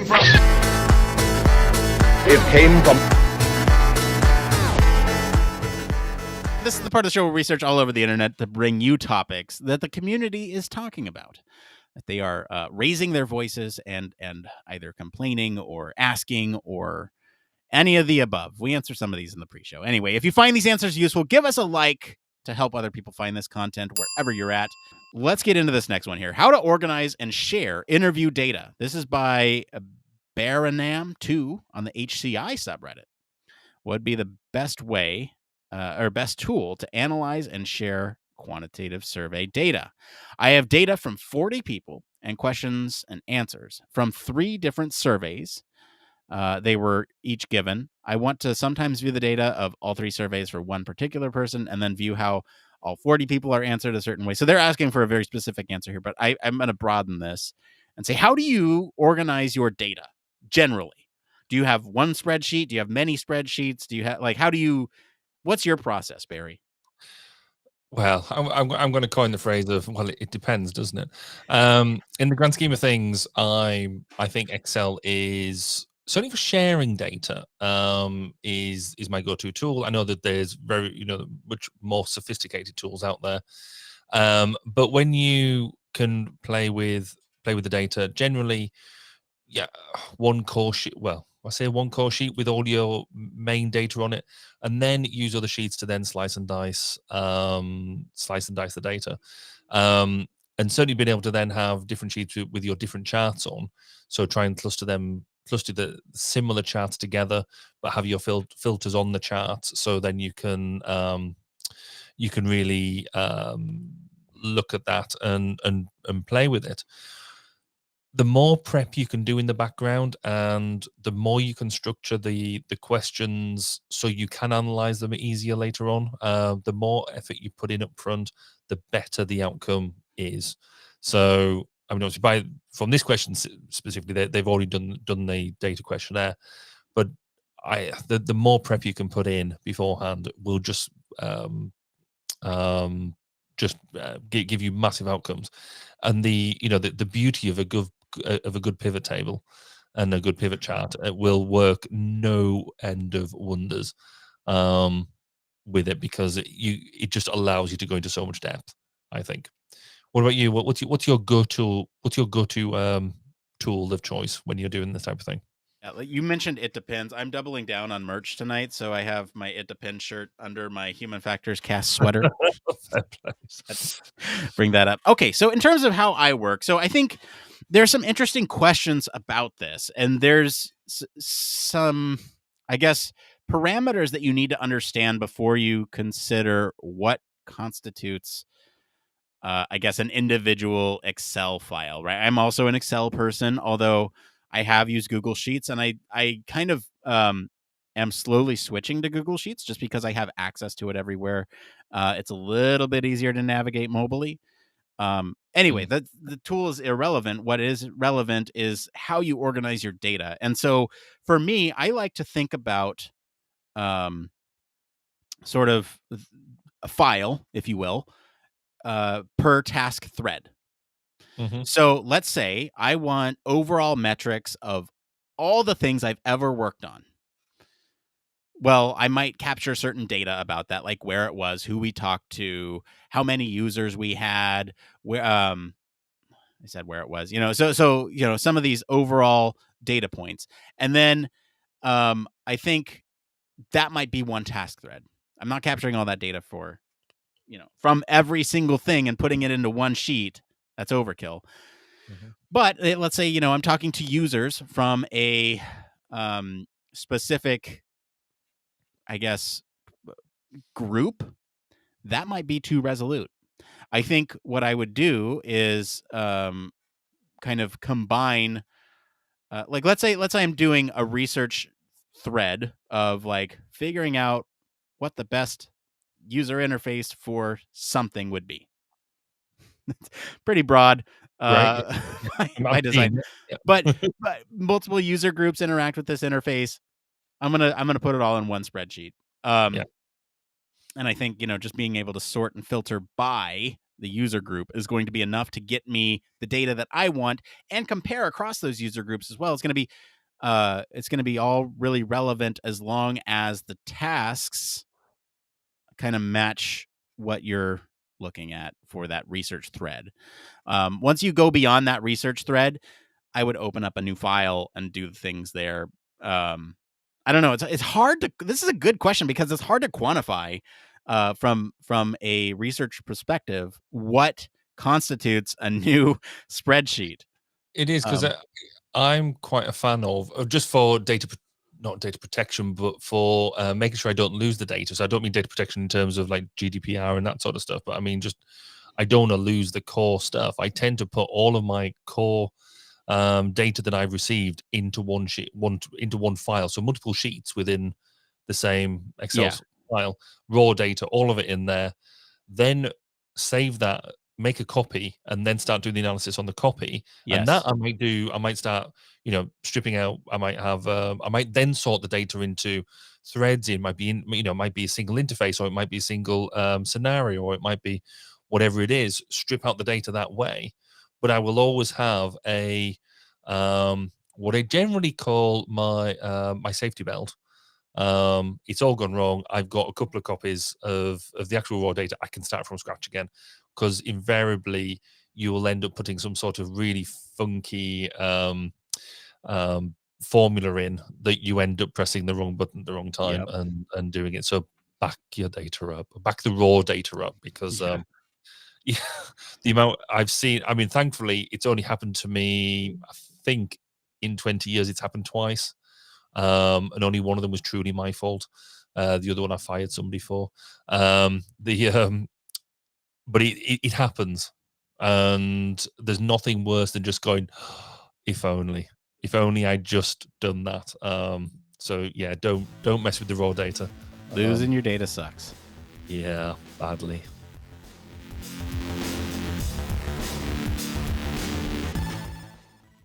from? It came from. This is the part of the show where we research all over the internet to bring you topics that the community is talking about, that they are raising their voices and either complaining or asking or any of the above. We answer some of these in the pre-show. Anyway, if you find these answers useful, give us a like to help other people find this content wherever you're at. Let's get into this next one here. How to organize and share interview data. This is by Baranam2 on the HCI subreddit. What would be the best way or best tool to analyze and share quantitative survey data? I have data from 40 people and questions and answers from 3 different surveys. They were each given. I want to sometimes view the data of all 3 surveys for one particular person and then view how all 40 people are answered a certain way. So they're asking for a very specific answer here, but I'm going to broaden this and say, how do you organize your data generally? Do you have one spreadsheet? Do you have many spreadsheets? Do you have what's your process, Barry? Well, I'm going to coin the phrase of, well, it depends, doesn't it? In the grand scheme of things, I think Excel is, certainly for sharing data, is my go-to tool. I know that there's very, much more sophisticated tools out there. But when you can play with the data, generally, one core sheet, I say one core sheet with all your main data on it, and then use other sheets to then slice and dice the data. And certainly being able to then have different sheets with your different charts on. So try and cluster the similar charts together, but have your filters on the charts. So then you can really look at that and play with it. The more prep you can do in the background and the more you can structure the questions so you can analyze them easier later on, the more effort you put in up front, the better the outcome is. So, I mean, obviously from this question specifically, they've already done the data questionnaire, but the more prep you can put in beforehand will just give you massive outcomes. And the beauty of a good pivot table and a good pivot chart, it will work no end of wonders with it, because it just allows you to go into so much depth, I think. What about you? What's your go-to tool of choice when you're doing this type of thing? You mentioned it depends. I'm doubling down on merch tonight, so I have my It Depends shirt under my Human Factors cast sweater. Bring that up. Okay, so in terms of how I work, so I think there's some interesting questions about this, and there's some, I guess, parameters that you need to understand before you consider what constitutes, I guess, an individual Excel file, right? I'm also an Excel person, although I have used Google Sheets, and I kind of am slowly switching to Google Sheets just because I have access to it everywhere. It's a little bit easier to navigate mobilely. Anyway, the tool is irrelevant. What is relevant is how you organize your data. And so for me, I like to think about sort of a file, if you will, per task thread. Mm-hmm. So let's say I want overall metrics of all the things I've ever worked on. Well, I might capture certain data about that, like where it was, who we talked to, how many users we had, where I said where it was, so some of these overall data points. And then I think that might be one task thread. I'm not capturing all that data from every single thing and putting it into one sheet. That's overkill. Mm-hmm. But let's say, I'm talking to users from a specific, I guess, group. That might be too resolute. I think what I would do is kind of combine, let's say I'm doing a research thread of like figuring out what the best user interface for something would be. Pretty broad by design, but multiple user groups interact with this interface. I'm gonna put it all in one spreadsheet. And I think just being able to sort and filter by the user group is going to be enough to get me the data that I want and compare across those user groups as well. It's going to be all really relevant as long as the tasks kind of match what you're looking at for that research thread. Once you go beyond that research thread, I would open up a new file and do things there. I don't know. It's hard to. This is a good question because it's hard to quantify from a research perspective what constitutes a new spreadsheet. It is because I'm quite a fan of just for not data protection, but for making sure I don't lose the data. So I don't mean data protection in terms of like GDPR and that sort of stuff, but I mean just I don't want to lose the core stuff. I tend to put all of my core data that I've received into one sheet, into one file. So multiple sheets within the same Excel file, raw data, all of it in there. Then save that, make a copy, and then start doing the analysis on the copy. Yes. And that I might start, stripping out. I might then sort the data into threads. It might be might be a single interface, or it might be a single scenario, or it might be whatever it is. Strip out the data that way. But I will always have a what I generally call my my safety belt. It's all gone wrong. I've got a couple of copies of the actual raw data. I can start from scratch again, because invariably you will end up putting some sort of really funky formula in that you end up pressing the wrong button at the wrong time and doing it. So back your data up, back the raw data up, because yeah, the amount I've seen, I mean, thankfully, it's only happened to me, I think, in 20 years, it's happened twice. And only one of them was truly my fault. The other one I fired somebody for. But it happens. And there's nothing worse than just going, if only I'd just done that. So yeah, don't mess with the raw data. Losing your data sucks. Yeah, badly.